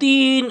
3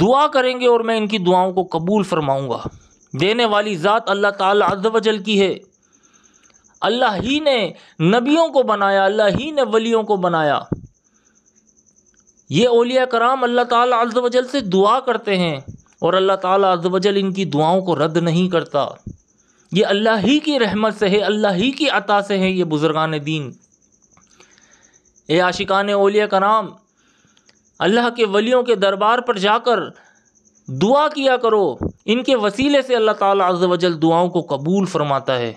دعا کریں گے اور میں ان کی دعاؤں کو قبول فرماؤں گا۔ دینے والی ذات اللہ تعالی عز و جل کی ہے۔ اللہ ہی نے نبیوں کو بنایا، اللہ ہی نے ولیوں کو بنایا۔ یہ اولیاء کرام اللہ تعالی عز و جل سے دعا کرتے ہیں اور اللہ تعالی عز و جل ان کی دعاؤں کو رد نہیں کرتا۔ یہ اللہ ہی کی رحمت سے ہے، اللہ ہی کی عطا سے ہے یہ بزرگان دین۔ اے عاشقان اولیاء کرام، اللہ کے ولیوں کے دربار پر جا کر دعا کیا کرو، ان کے وسیلے سے اللہ تعالی عز و جل دعاؤں کو قبول فرماتا ہے۔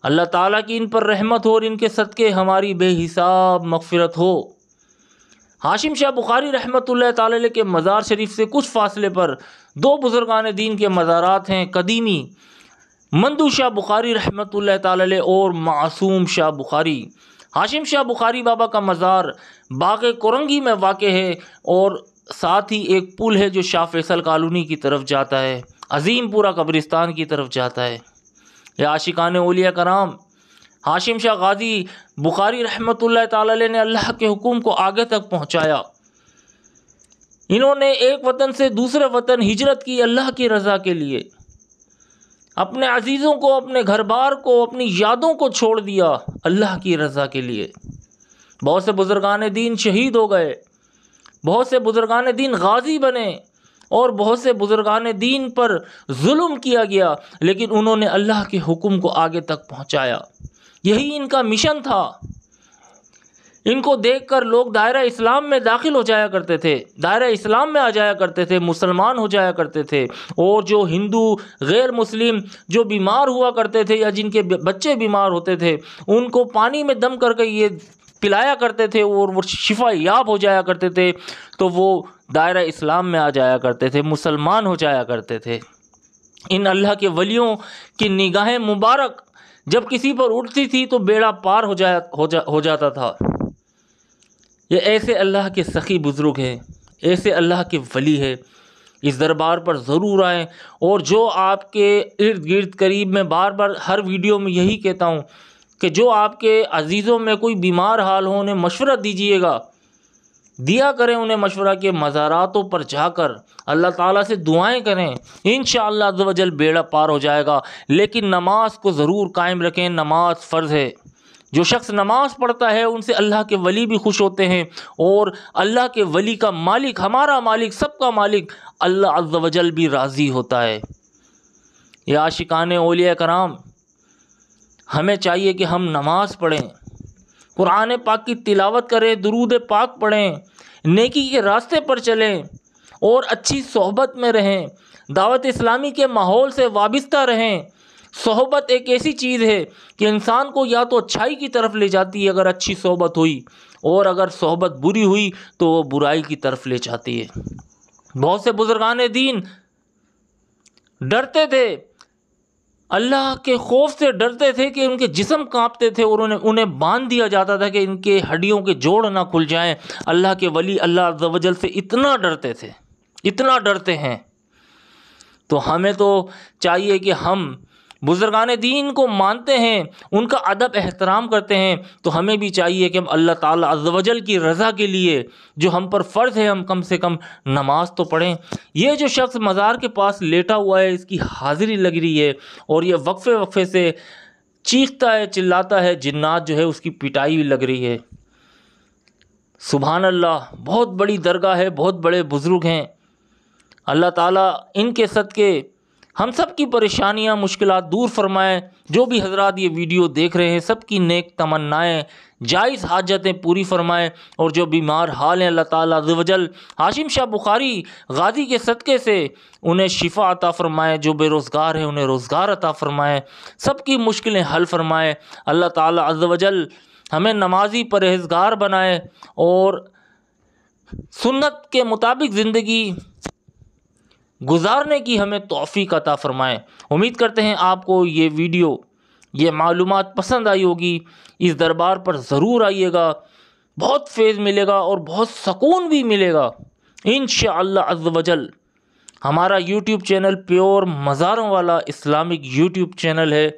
اللہ تعالیٰ کی ان پر رحمت ہو اور ان کے صدقے ہماری بے حساب مغفرت ہو۔ ہاشم شاہ بخاری رحمۃ اللہ تعالی علیہ کے مزار شریف سے کچھ فاصلے پر دو بزرگان دین کے مزارات ہیں قدیمی، مندو شاہ بخاری رحمۃ اللہ تعالی علیہ اور معصوم شاہ بخاری۔ ہاشم شاہ بخاری بابا کا مزار باغ کورنگی میں واقع ہے اور ساتھ ہی ایک پل ہے جو شاہ فیصل کالونی کی طرف جاتا ہے، عظیم پورہ قبرستان کی طرف جاتا ہے۔ یا عاشقان اولیاء کرام، ہاشم شاہ غازی بخاری رحمۃ اللہ تعالی علیہ نے اللہ کے حکم کو آگے تک پہنچایا۔ انہوں نے ایک وطن سے دوسرے وطن ہجرت کی اللہ کی رضا کے لیے، اپنے عزیزوں کو، اپنے گھر بار کو، اپنی یادوں کو چھوڑ دیا اللہ کی رضا کے لیے۔ بہت سے بزرگان دین شہید ہو گئے، بہت سے بزرگان دین غازی بنے اور بہت سے بزرگان دین پر ظلم کیا گیا، لیکن انہوں نے اللہ کے حکم کو آگے تک پہنچایا۔ یہی ان کا مشن تھا۔ ان کو دیکھ کر لوگ دائرہ اسلام میں داخل ہو جایا کرتے تھے، دائرہ اسلام میں آ جایا کرتے تھے، مسلمان ہو جایا کرتے تھے، اور جو ہندو غیر مسلم جو بیمار ہوا کرتے تھے یا جن کے بچے بیمار ہوتے تھے ان کو پانی میں دم کر کے یہ پلایا کرتے تھے اور وہ شفا یاب ہو جایا کرتے تھے، تو وہ دائرہ اسلام میں آ جایا کرتے تھے، مسلمان ہو جایا کرتے تھے۔ ان اللہ کے ولیوں کی نگاہیں مبارک جب کسی پر اٹھتی تھی تو بیڑا پار ہو جاتا تھا۔ یہ ایسے اللہ کے سخی بزرگ ہیں، ایسے اللہ کے ولی ہیں۔ اس دربار پر ضرور آئیں، اور جو آپ کے ارد گرد قریب میں بار بار ہر ویڈیو میں یہی کہتا ہوں کہ جو آپ کے عزیزوں میں کوئی بیمار حال ہو انہیں مشورہ دیجیے گا، دیا کریں انہیں مشورہ کے مزاراتوں پر جا کر اللہ تعالیٰ سے دعائیں کریں، انشاءاللہ عز و جل بیڑا پار ہو جائے گا۔ لیکن نماز کو ضرور قائم رکھیں، نماز فرض ہے۔ جو شخص نماز پڑھتا ہے ان سے اللہ کے ولی بھی خوش ہوتے ہیں، اور اللہ کے ولی کا مالک، ہمارا مالک، سب کا مالک اللہ عز و جل بھی راضی ہوتا ہے۔ یا عاشقان اولیاء کرام، ہمیں چاہیے کہ ہم نماز پڑھیں، قرآن پاک کی تلاوت کریں، درود پاک پڑھیں، نیکی کے راستے پر چلیں اور اچھی صحبت میں رہیں، دعوت اسلامی کے ماحول سے وابستہ رہیں۔ صحبت ایک ایسی چیز ہے کہ انسان کو یا تو اچھائی کی طرف لے جاتی ہے اگر اچھی صحبت ہوئی، اور اگر صحبت بری ہوئی تو وہ برائی کی طرف لے جاتی ہے۔ بہت سے بزرگان دین ڈرتے تھے، اللہ کے خوف سے ڈرتے تھے کہ ان کے جسم کانپتے تھے اور انہیں باندھ دیا جاتا تھا کہ ان کے ہڈیوں کے جوڑ نہ کھل جائیں۔ اللہ کے ولی اللہ عز و جل سے اتنا ڈرتے تھے، اتنا ڈرتے ہیں۔ تو ہمیں تو چاہیے کہ ہم بزرگان دین کو مانتے ہیں، ان کا ادب احترام کرتے ہیں، تو ہمیں بھی چاہیے کہ ہم اللہ تعالیٰ عز و جل کی رضا کے لیے جو ہم پر فرض ہے ہم کم سے کم نماز تو پڑھیں۔ یہ جو شخص مزار کے پاس لیٹا ہوا ہے اس کی حاضری لگ رہی ہے اور یہ وقفے وقفے سے چیختا ہے، چلاتا ہے، جنات جو ہے اس کی پٹائی بھی لگ رہی ہے۔ سبحان اللہ، بہت بڑی درگاہ ہے، بہت بڑے بزرگ ہیں۔ اللہ تعالیٰ ان کے صدقے ہم سب کی پریشانیاں مشکلات دور فرمائے۔ جو بھی حضرات یہ ویڈیو دیکھ رہے ہیں سب کی نیک تمنائیں، جائز حاجتیں پوری فرمائے، اور جو بیمار حال ہیں اللہ تعالیٰ عز و جل ہاشم شاہ بخاری غازی کے صدقے سے انہیں شفا عطا فرمائے، جو بے روزگار ہیں انہیں روزگار عطا فرمائے، سب کی مشکلیں حل فرمائے۔ اللہ تعالیٰ عز و جل ہمیں نمازی پرہیزگار بنائے اور سنت کے مطابق زندگی گزارنے کی ہمیں توفیق عطا فرمائے۔ امید کرتے ہیں آپ کو یہ ویڈیو، یہ معلومات پسند آئی ہوگی۔ اس دربار پر ضرور آئیے گا، بہت فیض ملے گا اور بہت سکون بھی ملے گا انشاءاللہ عز و جل۔ ہمارا یوٹیوب چینل پیور مزاروں والا اسلامک یوٹیوب چینل ہے۔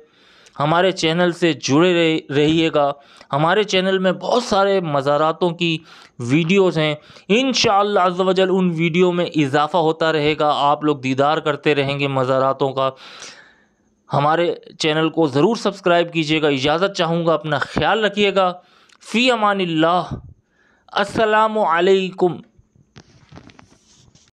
ہمارے چینل سے جڑے رہیے گا۔ ہمارے چینل میں بہت سارے مزاراتوں کی ویڈیوز ہیں، انشاءاللہ عز و جل ان ویڈیو میں اضافہ ہوتا رہے گا، آپ لوگ دیدار کرتے رہیں گے مزاراتوں کا۔ ہمارے چینل کو ضرور سبسکرائب کیجیے گا۔ اجازت چاہوں گا، اپنا خیال رکھیے گا۔ فی امان اللہ، السلام علیکم۔